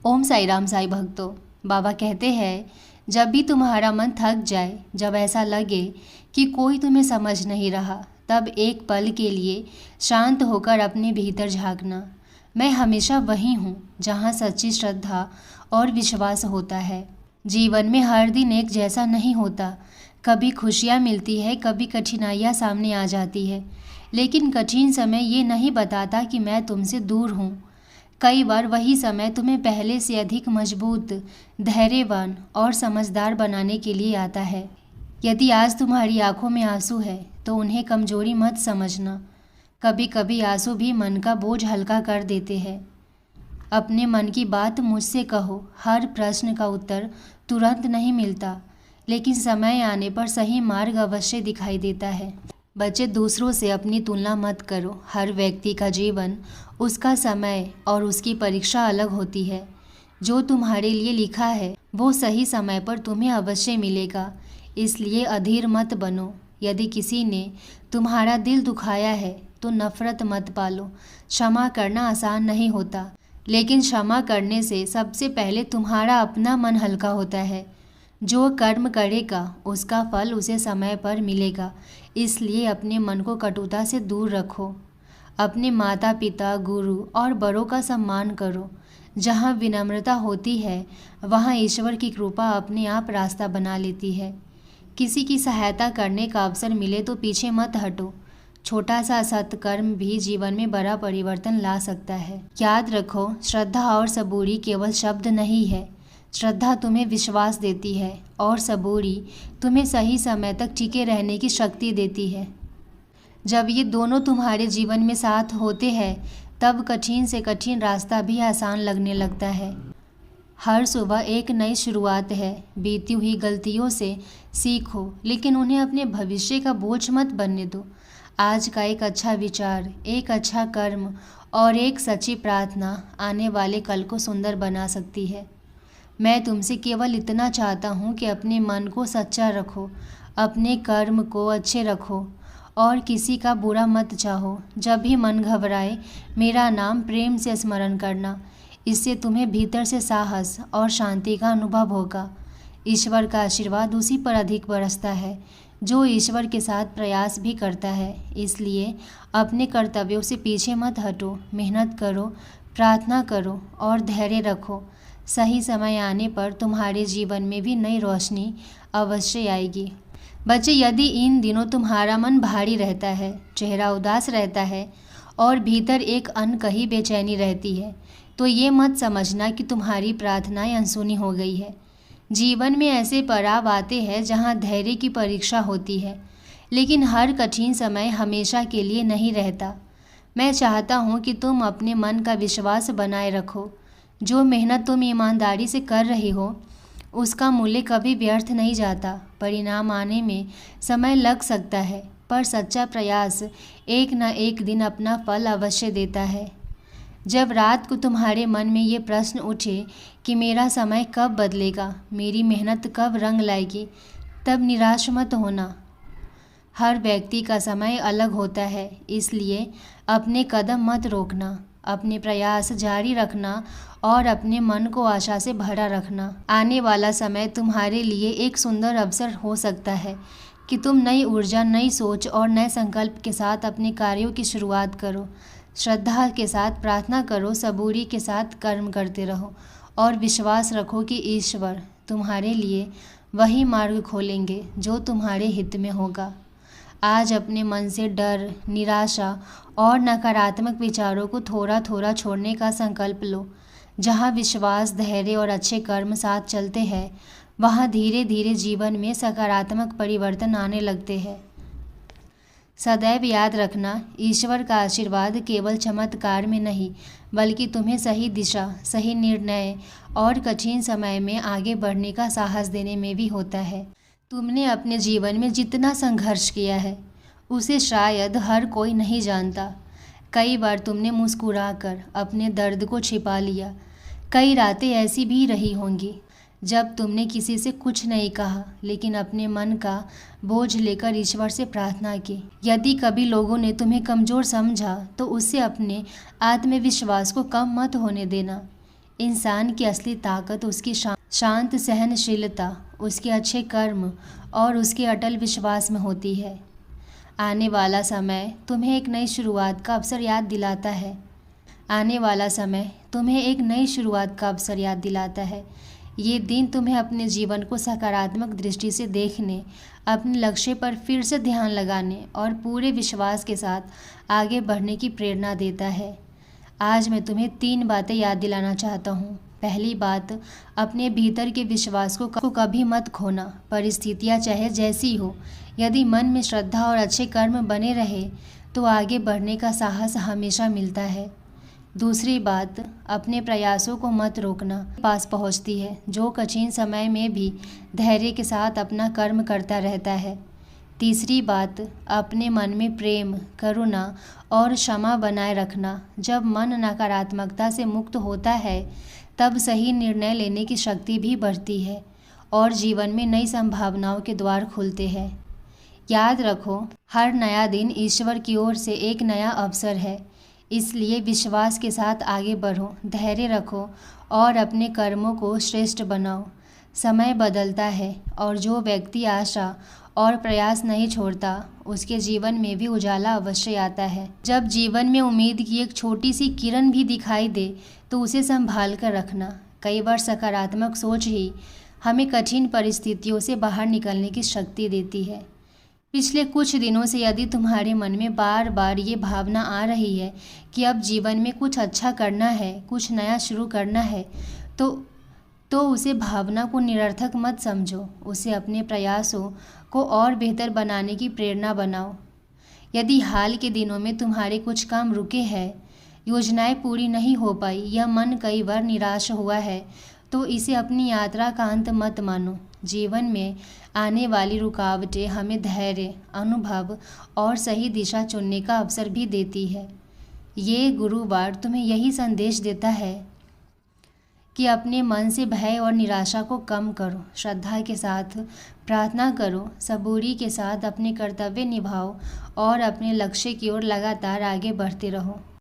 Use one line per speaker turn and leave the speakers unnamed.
ओम साई राम साई भक्तों। बाबा कहते हैं, जब भी तुम्हारा मन थक जाए, जब ऐसा लगे कि कोई तुम्हें समझ नहीं रहा, तब एक पल के लिए शांत होकर अपने भीतर झांकना। मैं हमेशा वही हूँ जहाँ सच्ची श्रद्धा और विश्वास होता है। जीवन में हर दिन एक जैसा नहीं होता। कभी खुशियाँ मिलती है, कभी कठिनाइयाँ सामने आ जाती है, लेकिन कठिन समय ये नहीं बताता कि मैं तुमसे दूर हूँ। कई बार वही समय तुम्हें पहले से अधिक मजबूत, धैर्यवान और समझदार बनाने के लिए आता है। यदि आज तुम्हारी आंखों में आंसू है तो उन्हें कमजोरी मत समझना। कभी कभी आंसू भी मन का बोझ हल्का कर देते हैं। अपने मन की बात मुझसे कहो। हर प्रश्न का उत्तर तुरंत नहीं मिलता, लेकिन समय आने पर सही मार्ग अवश्य दिखाई देता है। बच्चे, दूसरों से अपनी तुलना मत करो। हर व्यक्ति का जीवन, उसका समय और उसकी परीक्षा अलग होती है। जो तुम्हारे लिए लिखा है वो सही समय पर तुम्हें अवश्य मिलेगा, इसलिए अधीर मत बनो। यदि किसी ने तुम्हारा दिल दुखाया है तो नफरत मत पालो। क्षमा करना आसान नहीं होता, लेकिन क्षमा करने से सबसे पहले तुम्हारा अपना मन हल्का होता है। जो कर्म करेगा उसका फल उसे समय पर मिलेगा, इसलिए अपने मन को कटुता से दूर रखो। अपने माता पिता, गुरु और बड़ों का सम्मान करो। जहाँ विनम्रता होती है वहाँ ईश्वर की कृपा अपने आप रास्ता बना लेती है। किसी की सहायता करने का अवसर मिले तो पीछे मत हटो। छोटा सा सत्कर्म भी जीवन में बड़ा परिवर्तन ला सकता है। याद रखो, श्रद्धा और सबूरी केवल शब्द नहीं है। श्रद्धा तुम्हें विश्वास देती है और सबूरी तुम्हें सही समय तक टिके रहने की शक्ति देती है। जब ये दोनों तुम्हारे जीवन में साथ होते हैं तब कठिन से कठिन रास्ता भी आसान लगने लगता है। हर सुबह एक नई शुरुआत है। बीती हुई गलतियों से सीखो, लेकिन उन्हें अपने भविष्य का बोझ मत बनने दो। आज का एक अच्छा विचार, एक अच्छा कर्म और एक सच्ची प्रार्थना आने वाले कल को सुंदर बना सकती है। मैं तुमसे केवल इतना चाहता हूँ कि अपने मन को सच्चा रखो, अपने कर्म को अच्छे रखो और किसी का बुरा मत चाहो। जब भी मन घबराए, मेरा नाम प्रेम से स्मरण करना। इससे तुम्हें भीतर से साहस और शांति का अनुभव होगा। ईश्वर का आशीर्वाद उसी पर अधिक बरसता है जो ईश्वर के साथ प्रयास भी करता है। इसलिए अपने कर्तव्यों से पीछे मत हटो। मेहनत करो, प्रार्थना करो और धैर्य रखो। सही समय आने पर तुम्हारे जीवन में भी नई रोशनी अवश्य आएगी। बच्चे, यदि इन दिनों तुम्हारा मन भारी रहता है, चेहरा उदास रहता है और भीतर एक अनकही बेचैनी रहती है, तो ये मत समझना कि तुम्हारी प्रार्थनाएं अनसुनी हो गई है। जीवन में ऐसे पड़ाव आते हैं जहाँ धैर्य की परीक्षा होती है, लेकिन हर कठिन समय हमेशा के लिए नहीं रहता। मैं चाहता हूँ कि तुम अपने मन का विश्वास बनाए रखो। जो मेहनत तुम ईमानदारी से कर रही हो उसका मूल्य कभी व्यर्थ नहीं जाता। परिणाम आने में समय लग सकता है, पर सच्चा प्रयास एक न एक दिन अपना फल अवश्य देता है। जब रात को तुम्हारे मन में ये प्रश्न उठे कि मेरा समय कब बदलेगा, मेरी मेहनत कब रंग लाएगी, तब निराश मत होना। हर व्यक्ति का समय अलग होता है, इसलिए अपने कदम मत रोकना। अपने प्रयास जारी रखना और अपने मन को आशा से भरा रखना। आने वाला समय तुम्हारे लिए एक सुंदर अवसर हो सकता है कि तुम नई ऊर्जा, नई सोच और नए संकल्प के साथ अपने कार्यों की शुरुआत करो। श्रद्धा के साथ प्रार्थना करो, सबूरी के साथ कर्म करते रहो और विश्वास रखो कि ईश्वर तुम्हारे लिए वही मार्ग खोलेंगे जो तुम्हारे हित में होगा। आज अपने मन से डर, निराशा और नकारात्मक विचारों को थोड़ा थोड़ा छोड़ने का संकल्प लो। जहाँ विश्वास, धैर्य और अच्छे कर्म साथ चलते हैं, वहाँ धीरे धीरे जीवन में सकारात्मक परिवर्तन आने लगते हैं। सदैव याद रखना, ईश्वर का आशीर्वाद केवल चमत्कार में नहीं, बल्कि तुम्हें सही दिशा, सही निर्णय और कठिन समय में आगे बढ़ने का साहस देने में भी होता है। तुमने अपने जीवन में जितना संघर्ष किया है उसे शायद हर कोई नहीं जानता। कई बार तुमने मुस्कुराकर अपने दर्द को छिपा लिया। कई रातें ऐसी भी रही होंगी जब तुमने किसी से कुछ नहीं कहा, लेकिन अपने मन का बोझ लेकर ईश्वर से प्रार्थना की। यदि कभी लोगों ने तुम्हें कमज़ोर समझा तो उससे अपने आत्मविश्वास को कम मत होने देना। इंसान की असली ताकत उसकी शांत सहनशीलता, उसके अच्छे कर्म और उसके अटल विश्वास में होती है। आने वाला समय तुम्हें एक नई शुरुआत का अवसर याद दिलाता है। आने वाला समय तुम्हें एक नई शुरुआत का अवसर याद दिलाता है। ये दिन तुम्हें अपने जीवन को सकारात्मक दृष्टि से देखने, अपने लक्ष्य पर फिर से ध्यान लगाने और पूरे विश्वास के साथ आगे बढ़ने की प्रेरणा देता है। आज मैं तुम्हें 3 बातें याद दिलाना चाहता हूँ। पहली बात, अपने भीतर के विश्वास को कभी मत खोना। परिस्थितियाँ चाहे जैसी हो, यदि मन में श्रद्धा और अच्छे कर्म बने रहे तो आगे बढ़ने का साहस हमेशा मिलता है। दूसरी बात, अपने प्रयासों को मत रोकना, पास पहुंचती है जो कठिन समय में भी धैर्य के साथ अपना कर्म करता रहता है। तीसरी बात, अपने मन में प्रेम, करुणा और क्षमा बनाए रखना। जब मन नकारात्मकता से मुक्त होता है तब सही निर्णय लेने की शक्ति भी बढ़ती है और जीवन में नई संभावनाओं के द्वार खुलते हैं। याद रखो, हर नया दिन ईश्वर की ओर से एक नया अवसर है, इसलिए विश्वास के साथ आगे बढ़ो, धैर्य रखो और अपने कर्मों को श्रेष्ठ बनाओ। समय बदलता है और जो व्यक्ति आशा और प्रयास नहीं छोड़ता उसके जीवन में भी उजाला अवश्य आता है। जब जीवन में उम्मीद की एक छोटी सी किरण भी दिखाई दे तो उसे संभाल कर रखना। कई बार सकारात्मक सोच ही हमें कठिन परिस्थितियों से बाहर निकलने की शक्ति देती है। पिछले कुछ दिनों से यदि तुम्हारे मन में बार बार ये भावना आ रही है कि अब जीवन में कुछ अच्छा करना है, कुछ नया शुरू करना है, तो उसे भावना को निरर्थक मत समझो। उसे अपने प्रयासों को और बेहतर बनाने की प्रेरणा बनाओ। यदि हाल के दिनों में तुम्हारे कुछ काम रुके हैं, योजनाएं पूरी नहीं हो पाई या मन कई बार निराश हुआ है, तो इसे अपनी यात्रा का अंत मत मानो। जीवन में आने वाली रुकावटें हमें धैर्य, अनुभव और सही दिशा चुनने का अवसर भी देती है। ये गुरुवार तुम्हें यही संदेश देता है कि अपने मन से भय और निराशा को कम करो, श्रद्धा के साथ प्रार्थना करो, सबूरी के साथ अपने कर्तव्य निभाओ और अपने लक्ष्य की ओर लगातार आगे बढ़ते रहो।